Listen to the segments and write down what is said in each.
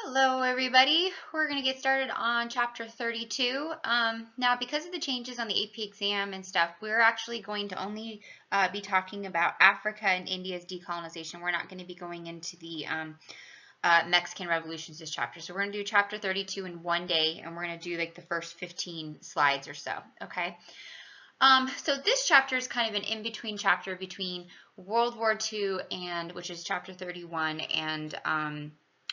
Hello, everybody. We're going to get started on chapter 32. Now, because of the changes on the AP exam and stuff, we're actually going to only be talking about Africa and India's decolonization. We're not going to be going into the Mexican revolutions this chapter. So we're going to do chapter 32 in one day, and we're going to do like the first 15 slides or so, okay? So this chapter is kind of an in-between chapter between World War II and, which is chapter 31, and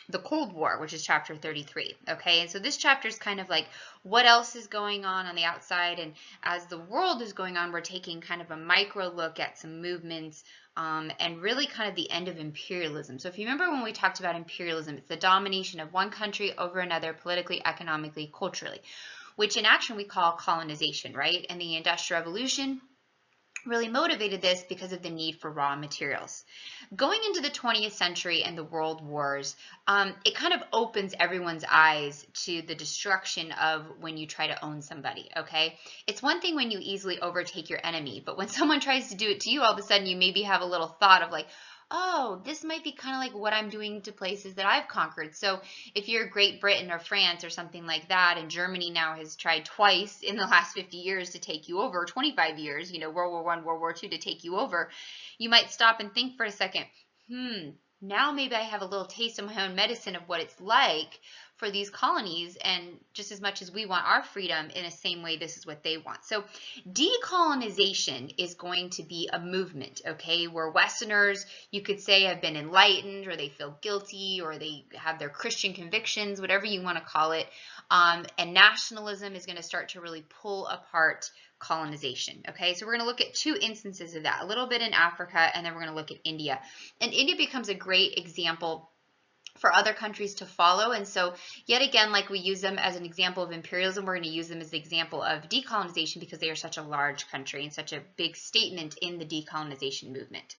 the Cold War, which is chapter 33. Okay, and so this chapter is kind of like what else is going on the outside, and as the world is going on, we're taking kind of a micro look at some movements and really kind of the end of imperialism. So if you remember when we talked about imperialism, it's the domination of one country over another politically, economically, culturally, which in action we call colonization, right? And the Industrial Revolution really motivated this because of the need for raw materials. Going into the 20th century and the world wars, it kind of opens everyone's eyes to the destruction of when you try to own somebody, okay? It's one thing when you easily overtake your enemy, but when someone tries to do it to you, all of a sudden you maybe have a little thought of like, oh, this might be kind of like what I'm doing to places that I've conquered. So if you're Great Britain or France or something like that, and Germany now has tried twice in the last 50 years to take you over, 25 years, World War I, World War II to take you over, you might stop and think for a second, now maybe I have a little taste of my own medicine of what it's like for these colonies, and just as much as we want our freedom, in the same way, this is what they want. So decolonization is going to be a movement, okay, where Westerners, you could say, have been enlightened, or they feel guilty, or they have their Christian convictions, whatever you want to call it, and nationalism is going to start to really pull apart colonization. Okay, so we're going to look at two instances of that, a little bit in Africa, and then we're going to look at India. And India becomes a great example for other countries to follow. And so yet again, like we use them as an example of imperialism, we're going to use them as the example of decolonization because they are such a large country and such a big statement in the decolonization movement.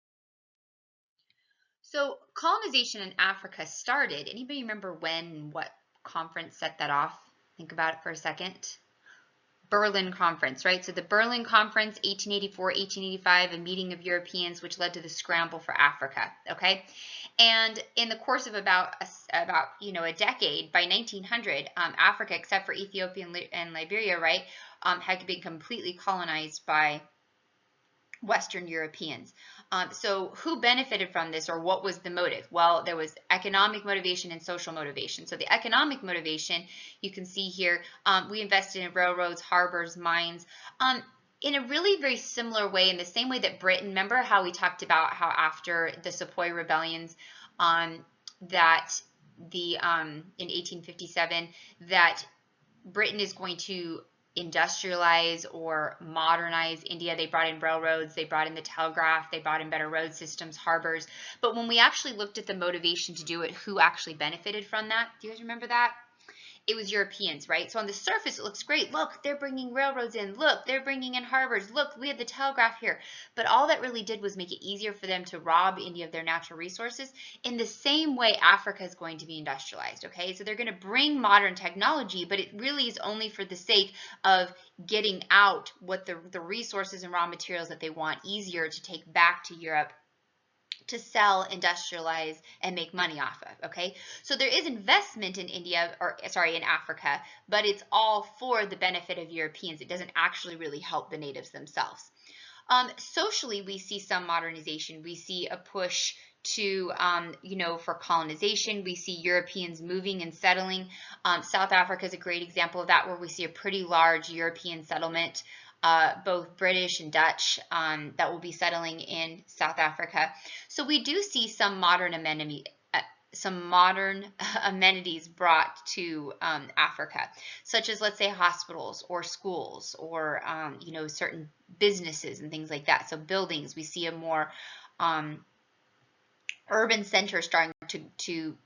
So colonization in Africa started. Anybody remember when and what conference set that off? Think about it for a second. Berlin Conference, right? So the Berlin Conference, 1884, 1885, a meeting of Europeans, which led to the scramble for Africa, okay? And in the course of about a decade, by 1900, Africa, except for Ethiopia and Liberia, right, had been completely colonized by Western Europeans. So who benefited from this, or what was the motive? Well, there was economic motivation and social motivation. So the economic motivation, you can see here, we invested in railroads, harbors, mines, in a really very similar way, in the same way that Britain, remember how we talked about how after the Sepoy rebellions, that in 1857, that Britain is going to industrialize or modernize India. They brought in railroads, they brought in the telegraph, they brought in better road systems, harbors. But when we actually looked at the motivation to do it, who actually benefited from that? Do you guys remember that? It was Europeans, right? So on the surface, it looks great. Look, they're bringing railroads in. Look, they're bringing in harbors. Look, we have the telegraph here. But all that really did was make it easier for them to rob India of their natural resources. In the same way, Africa is going to be industrialized, okay? So they're going to bring modern technology, but it really is only for the sake of getting out what the resources and raw materials that they want easier to take back to Europe to sell, industrialize, and make money off of, okay? So there is investment in India, or sorry, in Africa, but it's all for the benefit of Europeans. It doesn't actually really help the natives themselves. Socially, we see some modernization. We see a push to, for colonization. We see Europeans moving and settling. South Africa is a great example of that, where we see a pretty large European settlement, both British and Dutch, that will be settling in South Africa. So we do see some modern amenities brought to Africa, such as, let's say, hospitals or schools, or certain businesses and things like that. So buildings, we see a more urban center starting to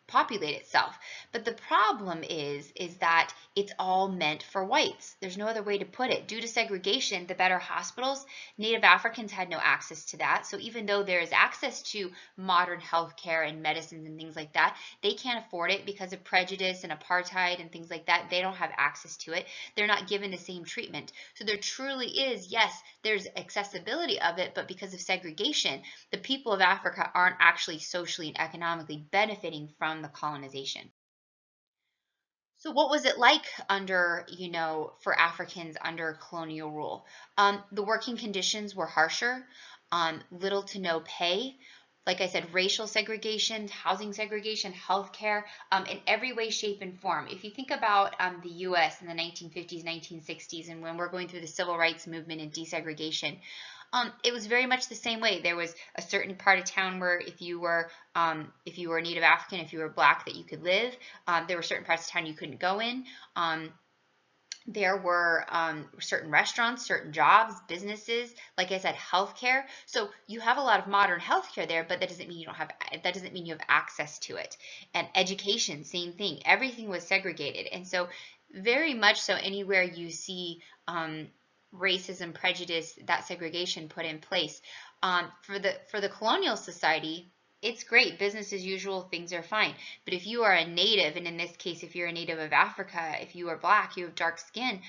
populate itself. But the problem is that it's all meant for whites. There's no other way to put it. Due to segregation, the better hospitals, Native Africans had no access to that. So even though there is access to modern healthcare and medicines and things like that, they can't afford it because of prejudice and apartheid and things like that. They don't have access to it. They're not given the same treatment. So there truly is, yes, there's accessibility of it, but because of segregation, the people of Africa aren't actually socially and economically benefiting from the colonization. So what was it like under, for Africans under colonial rule? The working conditions were harsher, little to no pay. Like I said, racial segregation, housing segregation, healthcare, in every way, shape, and form. If you think about the U.S. in the 1950s, 1960s, and when we're going through the civil rights movement and desegregation, it was very much the same way. There was a certain part of town where if you were Native African, if you were Black, that you could live. There were certain parts of town you couldn't go in. There were certain restaurants, certain jobs, businesses, like I said, healthcare. So you have a lot of modern healthcare there, but that doesn't mean you have access to it. And education, same thing. Everything was segregated, and so very much so anywhere you see racism, prejudice, that segregation put in place. For the colonial society, it's great. Business as usual, things are fine. But if you are a native, and in this case, if you're a native of Africa, if you are Black, you have dark skin,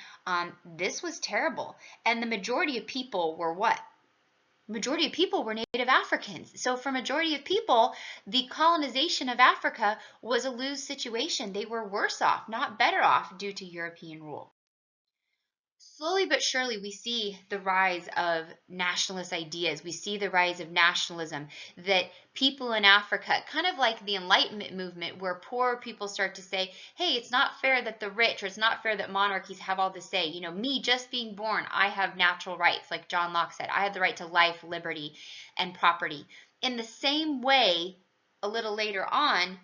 this was terrible. And the majority of people were what? Majority of people were Native Africans. So for majority of people, the colonization of Africa was a lose situation. They were worse off, not better off, due to European rule. Slowly but surely, we see the rise of nationalist ideas. We see the rise of nationalism, that people in Africa, kind of like the Enlightenment movement, where poor people start to say, hey, it's not fair that the rich, or it's not fair that monarchies have all the say. Me just being born, I have natural rights. Like John Locke said, I have the right to life, liberty, and property. In the same way, a little later on,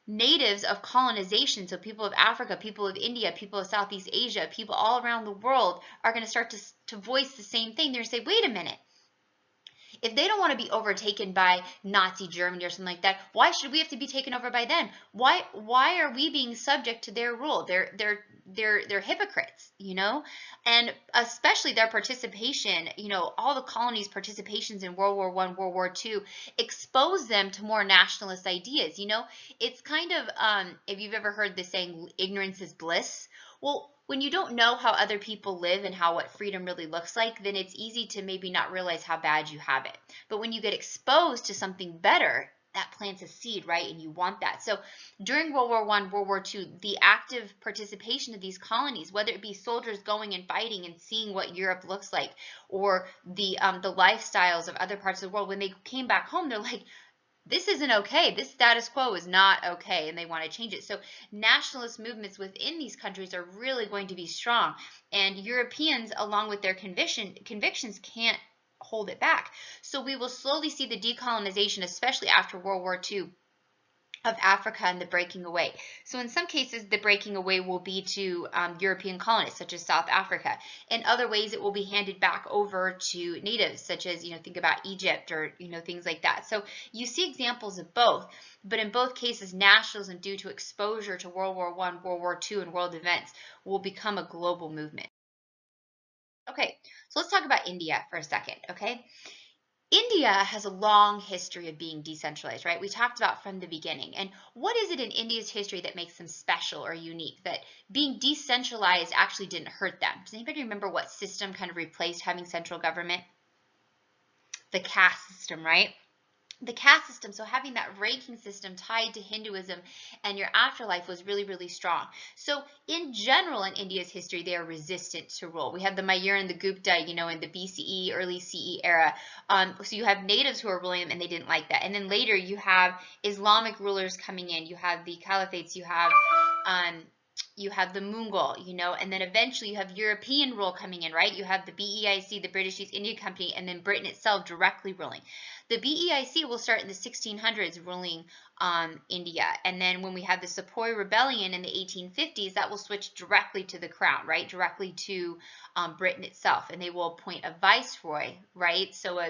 natives of colonization, so people of Africa, people of India, people of Southeast Asia, people all around the world are going to start to voice the same thing. They're going to say, wait a minute. If they don't want to be overtaken by Nazi Germany or something like that, why should we have to be taken over by them? Why are we being subject to their rule? They're hypocrites, and especially their participation, all the colonies' participations in World War I, World War II, expose them to more nationalist ideas. It's kind of, if you've ever heard the saying, ignorance is bliss. Well, when you don't know how other people live and what freedom really looks like, then it's easy to maybe not realize how bad you have it. But when you get exposed to something better, that plants a seed, right? And you want that. So during World War I, World War II, the active participation of these colonies, whether it be soldiers going and fighting and seeing what Europe looks like, or the lifestyles of other parts of the world, when they came back home, they're like, this isn't okay. This status quo is not okay, and they want to change it. So nationalist movements within these countries are really going to be strong, and Europeans, along with their convictions, can't hold it back. So we will slowly see the decolonization, especially after World War II, of Africa and the breaking away. So in some cases, the breaking away will be to European colonists, such as South Africa. In other ways, it will be handed back over to natives, such as, think about Egypt, or, things like that. So you see examples of both, but in both cases, nationalism, due to exposure to World War I, World War II, and world events, will become a global movement. Okay, so let's talk about India for a second, okay? India has a long history of being decentralized, right? We talked about from the beginning. And what is it in India's history that makes them special or unique, that being decentralized actually didn't hurt them? Does anybody remember what system kind of replaced having central government? The caste system, right? The caste system, so having that ranking system tied to Hinduism and your afterlife, was really, really strong. So in general, in India's history, they are resistant to rule. We have the Maurya and the Gupta, in the BCE, early CE era. So you have natives who are ruling them, and they didn't like that. And then later you have Islamic rulers coming in. You have the caliphates. You have the Mughal, and then eventually you have European rule coming in, right? You have the BEIC, the British East India Company, and then Britain itself directly ruling. The BEIC will start in the 1600s ruling India, and then when we have the Sepoy Rebellion in the 1850s, that will switch directly to the crown, right? Directly to Britain itself, and they will appoint a viceroy, right? So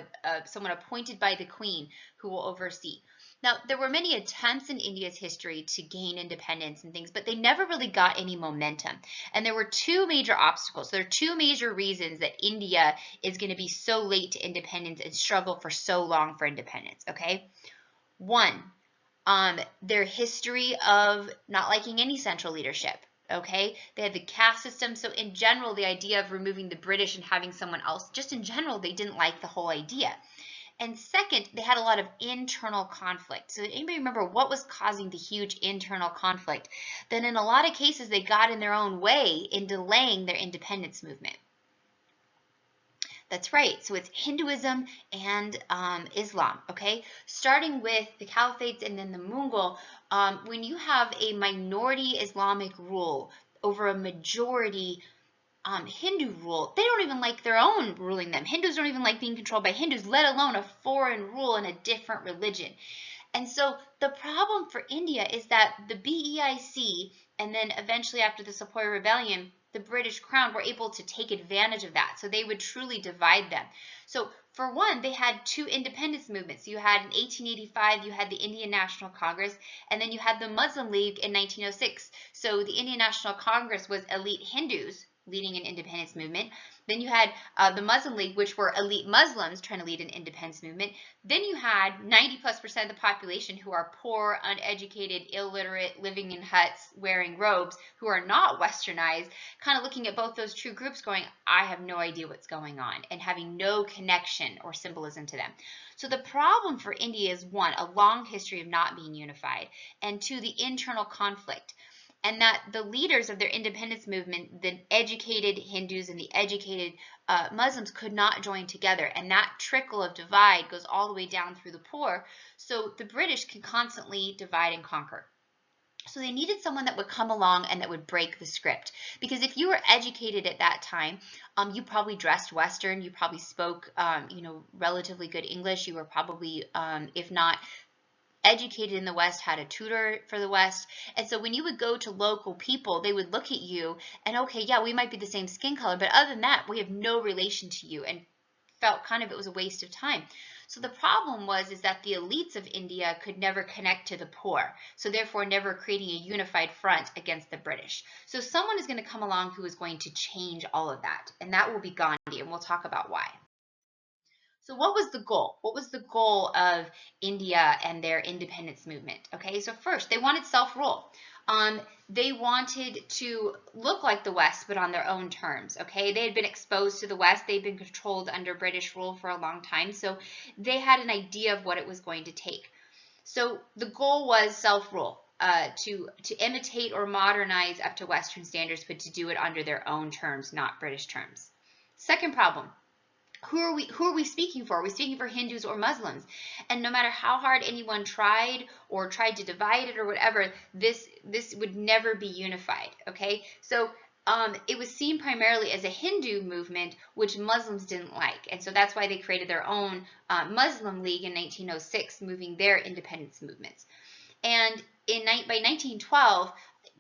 someone appointed by the Queen who will oversee. Now, there were many attempts in India's history to gain independence and things, but they never really got any momentum. And there were two major obstacles. There are two major reasons that India is going to be so late to independence and struggle for so long for independence, okay? One, their history of not liking any central leadership. Okay, they had the caste system. So in general, the idea of removing the British and having someone else, just in general, they didn't like the whole idea. And second, they had a lot of internal conflict. So anybody remember what was causing the huge internal conflict? Then in a lot of cases, they got in their own way in delaying their independence movement. That's right. So it's Hinduism and Islam, okay? Starting with the Caliphates and then the Mughal, when you have a minority Islamic rule over a majority Hindu rule, they don't even like their own ruling them. Hindus don't even like being controlled by Hindus, let alone a foreign rule in a different religion. And so the problem for India is that the BEIC and then eventually after the Sepoy Rebellion, the British Crown were able to take advantage of that. So they would truly divide them. So for one, they had two independence movements. You had in 1885, you had the Indian National Congress, and then you had the Muslim League in 1906. So the Indian National Congress was elite Hindus leading an independence movement. Then you had the Muslim League, which were elite Muslims trying to lead an independence movement. Then you had 90+% of the population who are poor, uneducated, illiterate, living in huts, wearing robes, who are not westernized, kind of looking at both those two groups going, I have no idea what's going on, and having no connection or symbolism to them. So the problem for India is one, a long history of not being unified, and two, the internal conflict. And that the leaders of their independence movement, the educated Hindus and the educated Muslims, could not join together. And that trickle of divide goes all the way down through the poor. So the British can constantly divide and conquer. So they needed someone that would come along and that would break the script. Because if you were educated at that time, you probably dressed Western, you probably spoke, relatively good English, you were probably, if not educated in the West, had a tutor for the West. And so when you would go to local people, they would look at you and, okay, yeah, we might be the same skin color, but other than that, we have no relation to you, and felt kind of it was a waste of time. So the problem is that the elites of India could never connect to the poor, so therefore never creating a unified front against the British. So someone is going to come along who is going to change all of that, and that will be Gandhi, and we'll talk about why. So what was the goal? What was the goal of India and their independence movement? Okay, so first, they wanted self-rule. They wanted to look like the West, but on their own terms, okay? They had been exposed to the West. They'd been controlled under British rule for a long time, so they had an idea of what it was going to take. So the goal was self-rule, to imitate or modernize up to Western standards, but to do it under their own terms, not British terms. Second problem. Who are we speaking for? Are we speaking for Hindus or Muslims? And no matter how hard anyone tried to divide it or whatever, this would never be unified. Okay, so it was seen primarily as a Hindu movement, which Muslims didn't like, and so that's why they created their own Muslim League in 1906, moving their independence movements. And by 1912,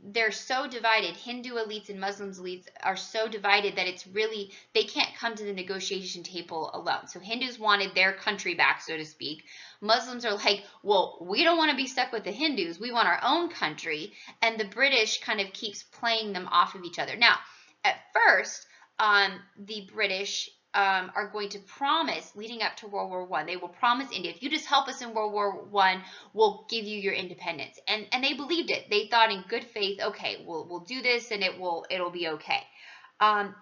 they're so divided. Hindu elites and Muslims elites are so divided that it's really, they can't come to the negotiation table alone. So Hindus wanted their country back, so to speak. Muslims are like, well, we don't want to be stuck with the Hindus. We want our own country. And the British kind of keeps playing them off of each other. Now, at first, the British are going to promise, leading up to World War I, they will promise India, if you just help us in World War I, we'll give you your independence. And they believed it. They thought in good faith, okay, we'll do this and it'll be okay.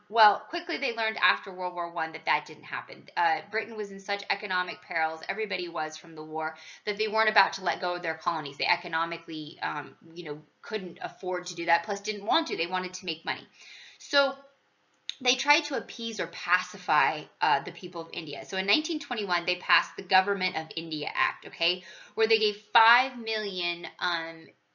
Well, quickly they learned after World War I that didn't happen. Britain was in such economic perils, everybody was from the war, that they weren't about to let go of their colonies. They economically, couldn't afford to do that, plus didn't want to. They wanted to make money. So they tried to appease or pacify the people of India. So in 1921, they passed the Government of India Act, okay, where they gave 5 million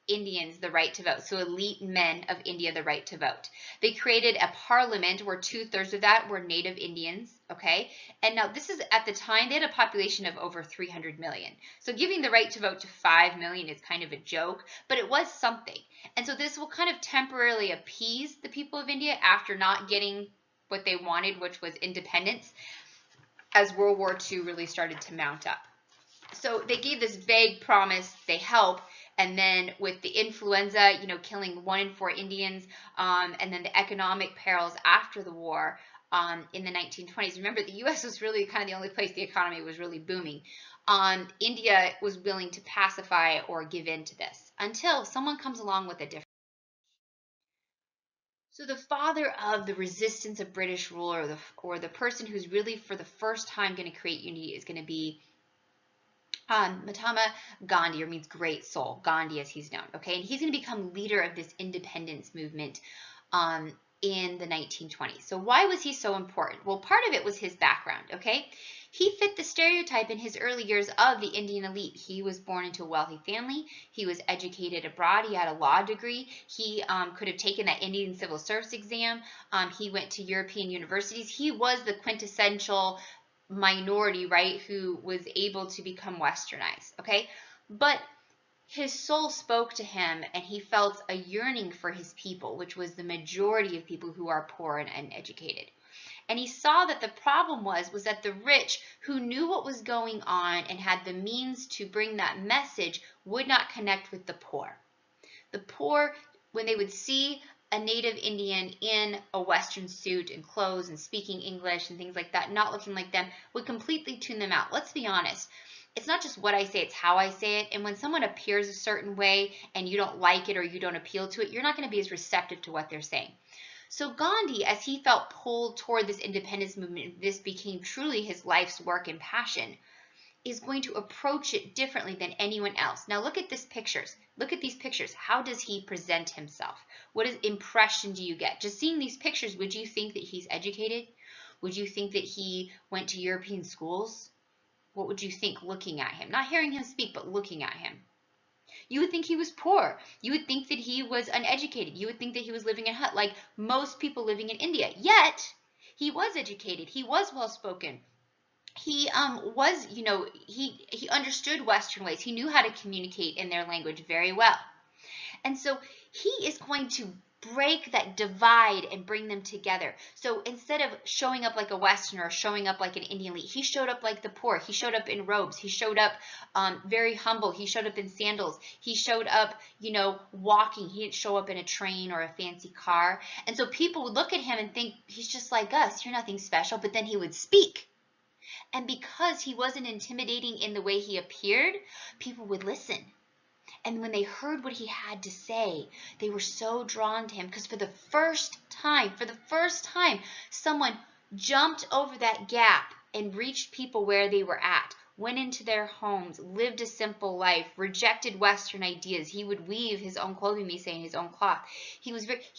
Indians the right to vote, so elite men of India the right to vote. They created a parliament where 2/3 of that were native Indians, okay? And now this is, at the time, they had a population of over 300 million. So giving the right to vote to 5 million is kind of a joke, but it was something. And so this will kind of temporarily appease the people of India after not getting what they wanted, which was independence, as World War II really started to mount up. So they gave this vague promise, they help, and then with the influenza, killing 1 in 4 Indians, and then the economic perils after the war in the 1920s. Remember, the U.S. was really kind of the only place the economy was really booming. India was willing to pacify or give in to this until someone comes along with a different. So the father of the resistance of British rule, or the person who's really for the first time going to create unity, is going to be Mahatma Gandhi, or means great soul, Gandhi as he's known, okay? And he's going to become leader of this independence movement um, in the 1920s. So why was he so important? Well, part of it was his background, okay? He fit the stereotype in his early years of the Indian elite. He was born into a wealthy family. He was educated abroad. He had a law degree. He could have taken that Indian civil service exam. He went to European universities. He was the quintessential minority, right, who was able to become westernized, okay? But his soul spoke to him, and he felt a yearning for his people, which was the majority of people who are poor and uneducated. And he saw that the problem was that the rich, who knew what was going on and had the means to bring that message, would not connect with the poor. The poor, when they would see a native Indian in a Western suit and clothes and speaking English and things like that, not looking like them, would completely tune them out. Let's be honest. It's not just what I say, it's how I say it. And when someone appears a certain way and you don't like it or you don't appeal to it, you're not going to be as receptive to what they're saying. So Gandhi, as he felt pulled toward this independence movement, this became truly his life's work and passion, is going to approach it differently than anyone else. Now look at these pictures. Look at these pictures. How does he present himself? What impression do you get? Just seeing these pictures, would you think that he's educated? Would you think that he went to European schools? What would you think looking at him? Not hearing him speak, but looking at him. You would think he was poor. You would think that he was uneducated. You would think that he was living in a hut like most people living in India. Yet, he was educated. He was well-spoken. He was, he understood Western ways. He knew how to communicate in their language very well. And so he is going to break that divide and bring them together. So instead of showing up like a Westerner or showing up like an Indian elite, he showed up like the poor. He showed up in robes. He showed up very humble. He showed up in sandals. He showed up, walking. He didn't show up in a train or a fancy car. And so people would look at him and think, he's just like us. You're nothing special. But then he would speak. And because he wasn't intimidating in the way he appeared, people would listen. And when they heard what he had to say, they were so drawn to him because for the first time, someone jumped over that gap and reached people where they were at, went into their homes, lived a simple life, rejected Western ideas. He would weave his own clothing, we say, in his own cloth. He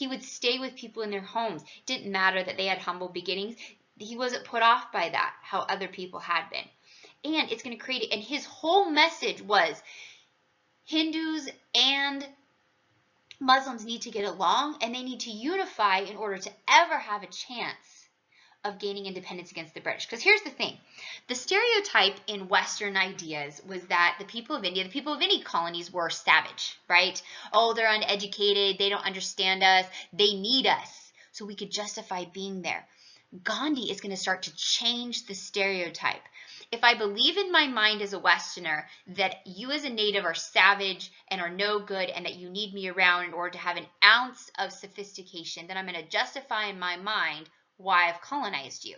would stay with people in their homes. Didn't matter that they had humble beginnings. He wasn't put off by that, how other people had been. And it's going to create it. And his whole message was Hindus and Muslims need to get along, and they need to unify in order to ever have a chance of gaining independence against the British. Because here's the thing. The stereotype in Western ideas was that the people of India, the people of any colonies, were savage, right? Oh, they're uneducated. They don't understand us. They need us. So we could justify being there. Gandhi is going to start to change the stereotype. If I believe in my mind as a Westerner that you as a native are savage and are no good and that you need me around in order to have an ounce of sophistication, then I'm going to justify in my mind why I've colonized you.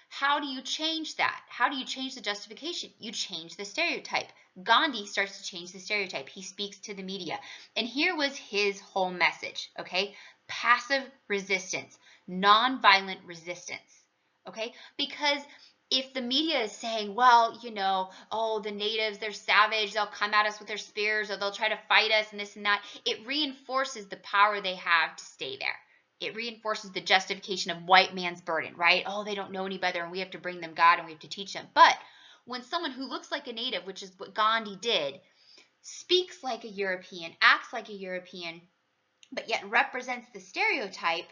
How do you change that? How do you change the justification? You change the stereotype. Gandhi starts to change the stereotype. He speaks to the media. And here was his whole message, okay? Passive resistance, nonviolent resistance, okay? Because if the media is saying, well, oh, the natives, they're savage, they'll come at us with their spears, or they'll try to fight us and this and that, it reinforces the power they have to stay there. It reinforces the justification of white man's burden, right? Oh, they don't know any better and we have to bring them God and we have to teach them. But when someone who looks like a native, which is what Gandhi did, speaks like a European, acts like a European, but yet represents the stereotype,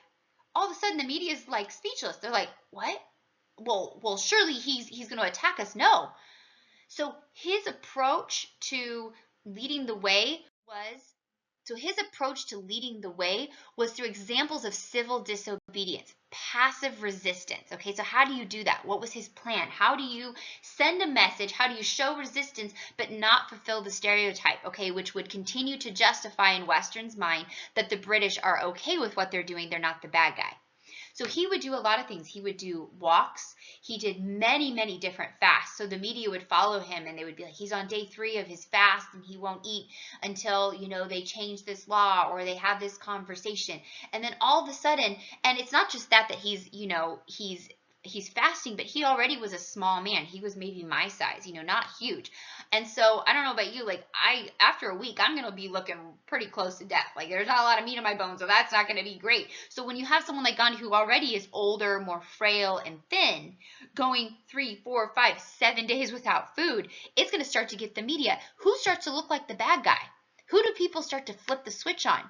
all of a sudden the media is like speechless. They're like, what? Well, surely he's going to attack us. No. So his approach to leading the way was through examples of civil disobedience, passive resistance. Okay, so how do you do that? What was his plan? How do you send a message? How do you show resistance but not fulfill the stereotype, okay, which would continue to justify in Western's mind that the British are okay with what they're doing, they're not the bad guy. So he would do a lot of things. He would do walks. He did many, many different fasts. So the media would follow him and they would be like, he's on day 3 of his fast and he won't eat until, they change this law or they have this conversation. And then all of a sudden, and it's not just that he's he's fasting, but he already was a small man. He was maybe my size, not huge. And so I don't know about you, like after a week, I'm going to be looking pretty close to death. Like there's not a lot of meat in my bones, so that's not going to be great. So when you have someone like Gandhi who already is older, more frail and thin, going 3, 4, 5, 7 days without food, it's going to start to get the media. Who starts to look like the bad guy? Who do people start to flip the switch on?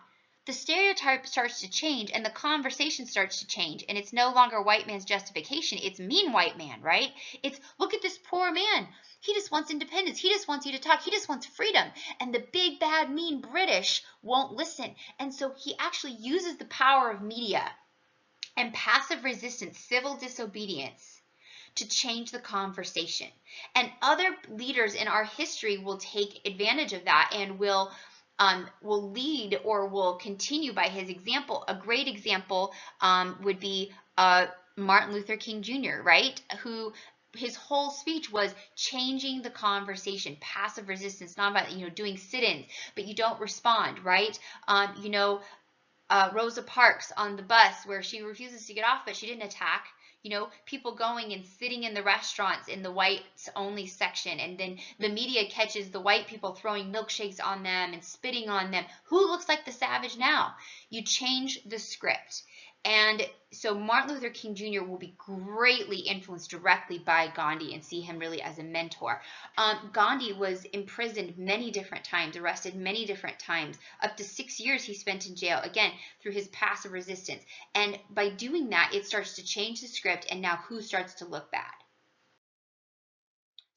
The stereotype starts to change and the conversation starts to change, and it's no longer white man's justification. It's mean white man, right? It's look at this poor man. He just wants independence. He just wants you to talk. He just wants freedom. And the big, bad, mean British won't listen. And so he actually uses the power of media and passive resistance, civil disobedience, to change the conversation. And other leaders in our history will take advantage of that and will lead or will continue by his example. A great example would be Martin Luther King Jr., right? Who his whole speech was changing the conversation, passive resistance, nonviolent, doing sit-ins, but you don't respond, right? Rosa Parks on the bus where she refuses to get off, but she didn't attack. People going and sitting in the restaurants in the whites only section, and then the media catches the white people throwing milkshakes on them and spitting on them. Who looks like the savage now? You change the script. And so Martin Luther King Jr. will be greatly influenced directly by Gandhi and see him really as a mentor. Gandhi was imprisoned many different times, arrested many different times. Up to 6 years he spent in jail, again, through his passive resistance. And by doing that, it starts to change the script, and now who starts to look bad?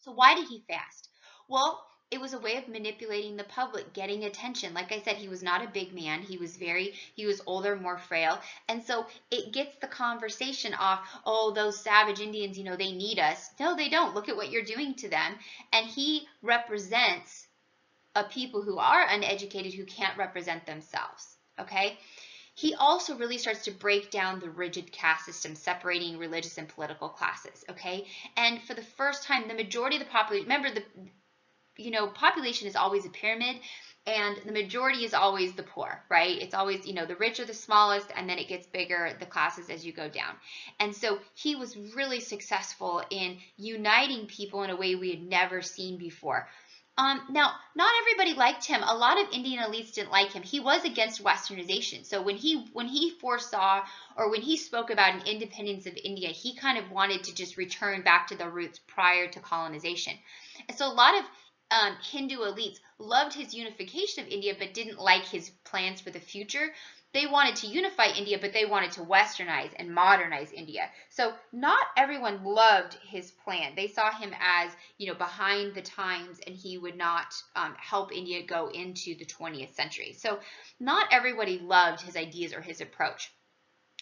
So why did he fast? Well, it was a way of manipulating the public, getting attention. Like I said, he was not a big man. He was older, more frail. And so it gets the conversation off, oh, those savage Indians, they need us. No, they don't. Look at what you're doing to them. And he represents a people who are uneducated, who can't represent themselves. Okay? He also really starts to break down the rigid caste system, separating religious and political classes, okay? And for the first time, the majority of the population, remember, population is always a pyramid, and the majority is always the poor, right? It's always, the rich are the smallest, and then it gets bigger, the classes, as you go down. And so he was really successful in uniting people in a way we had never seen before. Now, not everybody liked him. A lot of Indian elites didn't like him. He was against Westernization. So when he foresaw, or when he spoke about an independence of India, he kind of wanted to just return back to the roots prior to colonization. And so a lot of Hindu elites loved his unification of India, but didn't like his plans for the future. They wanted to unify India, but they wanted to westernize and modernize India. So not everyone loved his plan. They saw him as, behind the times, and he would not help India go into the 20th century. So not everybody loved his ideas or his approach.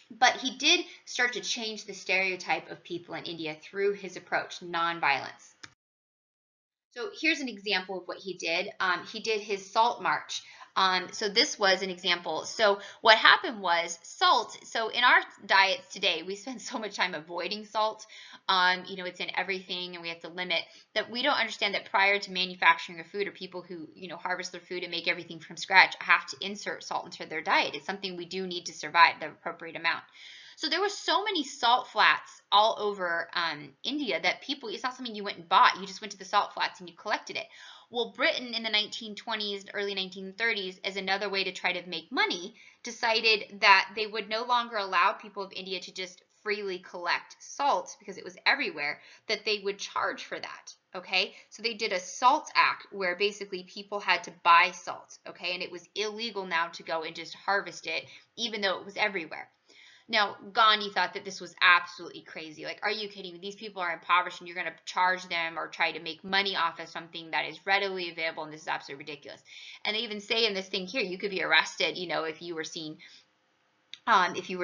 But he did start to change the stereotype of people in India through his approach, nonviolence. So here's an example of what he did. He did his salt march. So this was an example. So what happened was salt. So in our diets today, we spend so much time avoiding salt. It's in everything, and we have to limit that. We don't understand that prior to manufacturing a food, or people who, harvest their food and make everything from scratch, have to insert salt into their diet. It's something we do need to survive, the appropriate amount. So there were so many salt flats all over India that people, it's not something you went and bought. You just went to the salt flats and you collected it. Well, Britain in the 1920s, early 1930s, as another way to try to make money, decided that they would no longer allow people of India to just freely collect salt because it was everywhere, that they would charge for that. Okay, so they did a salt act where basically people had to buy salt. Okay, and it was illegal now to go and just harvest it, even though it was everywhere. Now, Gandhi thought that this was absolutely crazy. Like, are you kidding me? These people are impoverished, and you're going to charge them or try to make money off of something that is readily available, and this is absolutely ridiculous. And they even say in this thing here, you could be arrested, if you were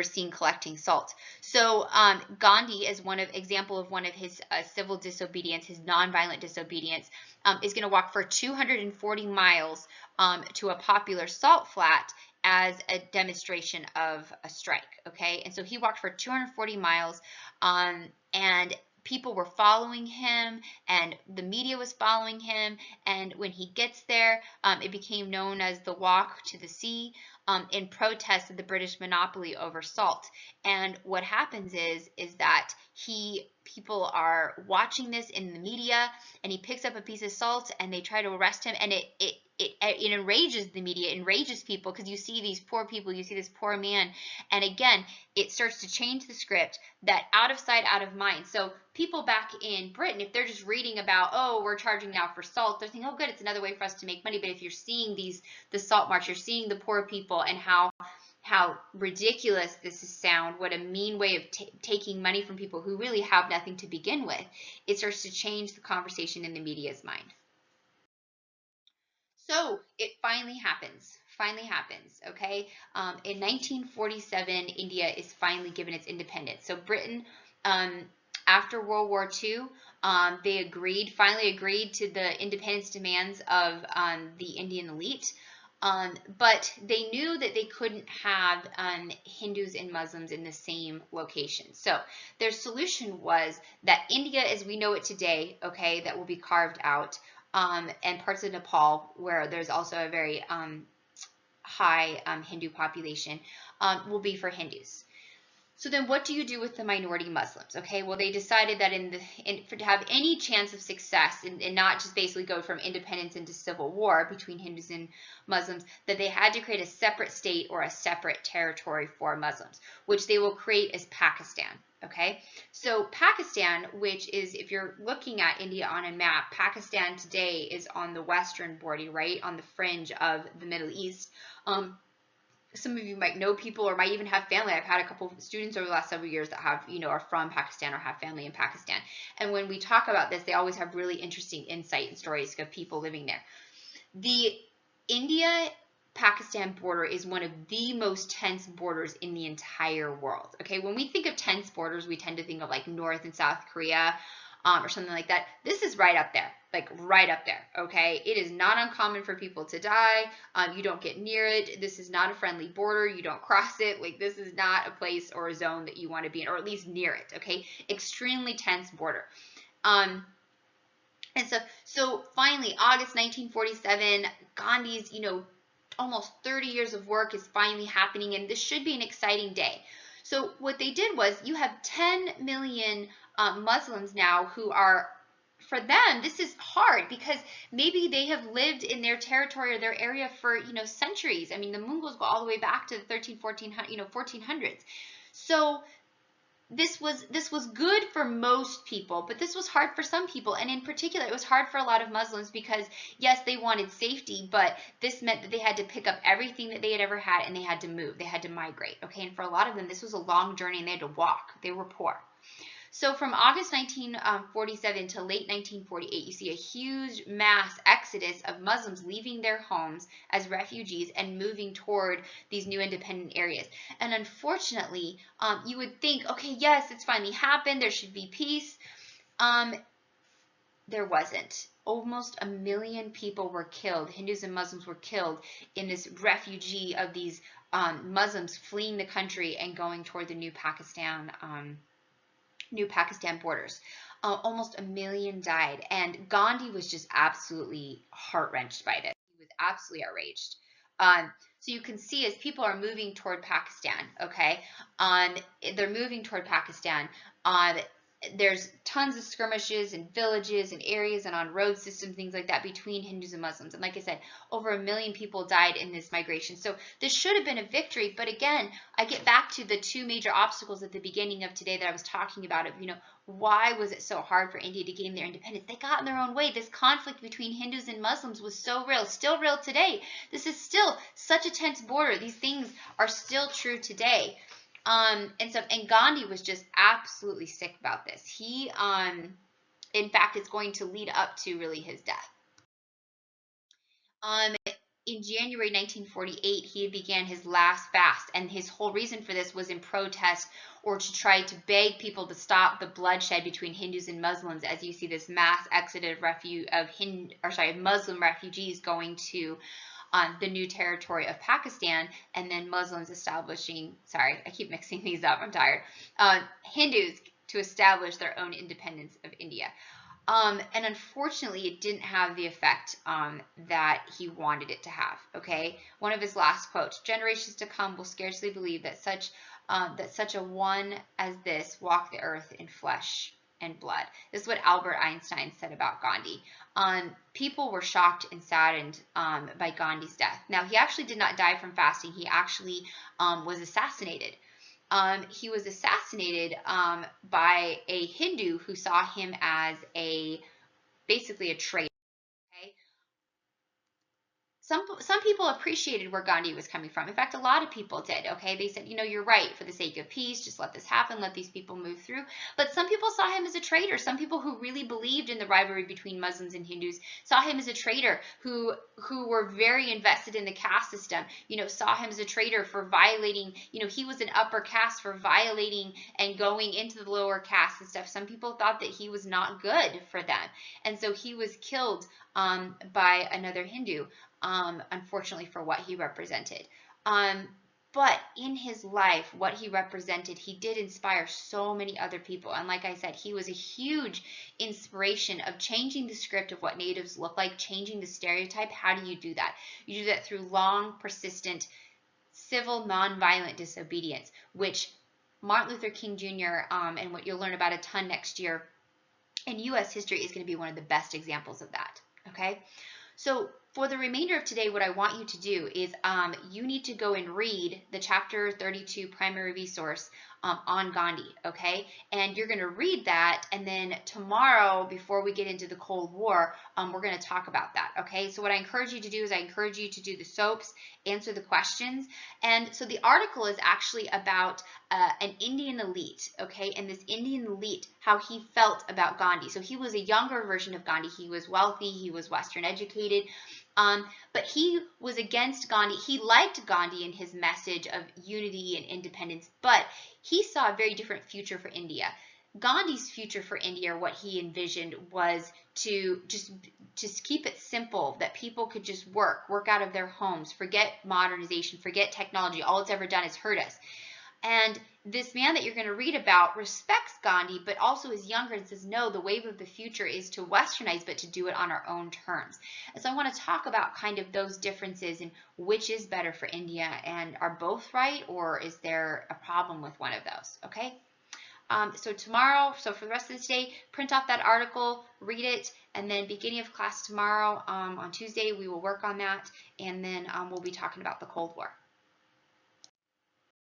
seen collecting salt. So Gandhi, as example of one of his civil disobedience, his nonviolent disobedience, is going to walk for 240 miles to a popular salt flat as a demonstration of a strike. Okay, and so he walked for 240 miles, and people were following him, and the media was following him. And when he gets there, it became known as the Walk to the Sea, in protest of the British monopoly over salt. And what happens is that people are watching this in the media, and he picks up a piece of salt, and they try to arrest him, and it enrages the media, enrages people, because you see these poor people, you see this poor man, and again, it starts to change the script, that out of sight, out of mind. So people back in Britain, if they're just reading about, oh, we're charging now for salt, they're thinking, oh, good, it's another way for us to make money. But if you're seeing the salt march, you're seeing the poor people, and how ridiculous this sound, what a mean way of taking money from people who really have nothing to begin with, it starts to change the conversation in the media's mind. So it finally happens. Okay? In 1947, India is finally given its independence. So Britain, after World War II, they finally agreed to the independence demands of the Indian elite. But they knew that they couldn't have Hindus and Muslims in the same location. So their solution was that India, as we know it today, okay, that will be carved out, and parts of Nepal, where there's also a very high Hindu population, will be for Hindus. So then what do you do with the minority Muslims? Okay, well, they decided that to have any chance of success and not just basically go from independence into civil war between Hindus and Muslims, that they had to create a separate state or a separate territory for Muslims, which they will create as Pakistan. Okay, so Pakistan, which is, if you're looking at India on a map, Pakistan today is on the western border, right, on the fringe of the Middle East. Some of you might know people or might even have family. I've had a couple of students over the last several years that have, are from Pakistan or have family in Pakistan. And when we talk about this, they always have really interesting insight and stories of people living there. The India-Pakistan border is one of the most tense borders in the entire world. Okay, when we think of tense borders, we tend to think of like North and South Korea, or something like that. This is right up there, like right up there, okay? It is not uncommon for people to die. You don't get near it. This is not a friendly border. You don't cross it. Like, this is not a place or a zone that you want to be in, or at least near it, okay? Extremely tense border. And so finally, August 1947, Gandhi's, almost 30 years of work is finally happening, and this should be an exciting day. So what they did was, you have 10 million Muslims now who are, for them, this is hard because maybe they have lived in their territory or their area for, centuries. I mean, the Mongols go all the way back to the 1400s. So this was good for most people, but this was hard for some people. And in particular, it was hard for a lot of Muslims because, yes, they wanted safety, but this meant that they had to pick up everything that they had ever had, and they had to move. They had to migrate, okay? And for a lot of them, this was a long journey, and they had to walk. They were poor. So from August 1947 to late 1948, you see a huge mass exodus of Muslims leaving their homes as refugees and moving toward these new independent areas. And unfortunately, you would think, okay, yes, it's finally happened. There should be peace. There wasn't. Almost 1 million people were killed. Hindus and Muslims were killed in this refugee of these Muslims fleeing the country and going toward the new Pakistan borders. Almost 1 million died, and Gandhi was just absolutely heart-wrenched by this. He was absolutely outraged. So you can see as people are moving toward Pakistan, okay, they're moving toward Pakistan. There's tons of skirmishes in villages and areas and on road systems, things like that, between Hindus and Muslims. And like I said, over 1 million people died in this migration. So this should have been a victory. But again, I get back to the two major obstacles at the beginning of today that I was talking about. Why was it so hard for India to gain their independence? They got in their own way. This conflict between Hindus and Muslims was so real, still real today. This is still such a tense border. These things are still true today. And Gandhi was just absolutely sick about this. He, in fact, it's going to lead up to really his death. In January 1948, he began his last fast, and his whole reason for this was in protest or to try to beg people to stop the bloodshed between Hindus and Muslims, as you see this mass exodus of Muslim refugees going to the new territory of Pakistan, and then Muslims establishing, sorry, I keep mixing these up, I'm tired, Hindus to establish their own independence of India. And unfortunately, it didn't have the effect that he wanted it to have. Okay, one of his last quotes: "Generations to come will scarcely believe that such a one as this walked the earth in flesh and blood." This is what Albert Einstein said about Gandhi. People were shocked and saddened by Gandhi's death. Now, he actually did not die from fasting. He actually was assassinated. He was assassinated by a Hindu who saw him as basically a traitor. Okay? Some people appreciated where Gandhi was coming from. In fact, a lot of people did. Okay, they said, you're right, for the sake of peace, just let this happen, let these people move through. But some people saw him as a traitor. Some people who really believed in the rivalry between Muslims and Hindus saw him as a traitor. Who were very invested in the caste system, saw him as a traitor for violating. He was an upper caste, for violating and going into the lower caste and stuff. Some people thought that he was not good for them, and so he was killed by another Hindu. Unfortunately, for what he represented. But in his life, what he represented, he did inspire so many other people. And like I said, he was a huge inspiration of changing the script of what natives look like, changing the stereotype. How do you do that? You do that through long, persistent, civil, nonviolent disobedience, which Martin Luther King Jr. And what you'll learn about a ton next year in U.S. history is going to be one of the best examples of that. Okay? So for the remainder of today, what I want you to do is you need to go and read the chapter 32 primary resource on Gandhi, okay? And you're going to read that, and then tomorrow, before we get into the Cold War, we're going to talk about that, okay? So what I encourage you to do is I encourage you to do the SOAPs, answer the questions. And so the article is actually about an Indian elite, okay? And this Indian elite, how he felt about Gandhi. So he was a younger version of Gandhi. He was wealthy, he was Western educated, but he was against Gandhi. He liked Gandhi and his message of unity and independence, but he saw a very different future for India. Gandhi's future for India, what he envisioned, was to just keep it simple, that people could just work out of their homes, forget modernization, forget technology. All it's ever done is hurt us. And this man that you're going to read about respects Gandhi, but also is younger and says, no, the wave of the future is to westernize, but to do it on our own terms. And so I want to talk about kind of those differences and which is better for India, and are both right, or is there a problem with one of those? Okay. So tomorrow, so for the rest of this day, print off that article, read it, and then beginning of class tomorrow, on Tuesday, we will work on that, and then we'll be talking about the Cold War.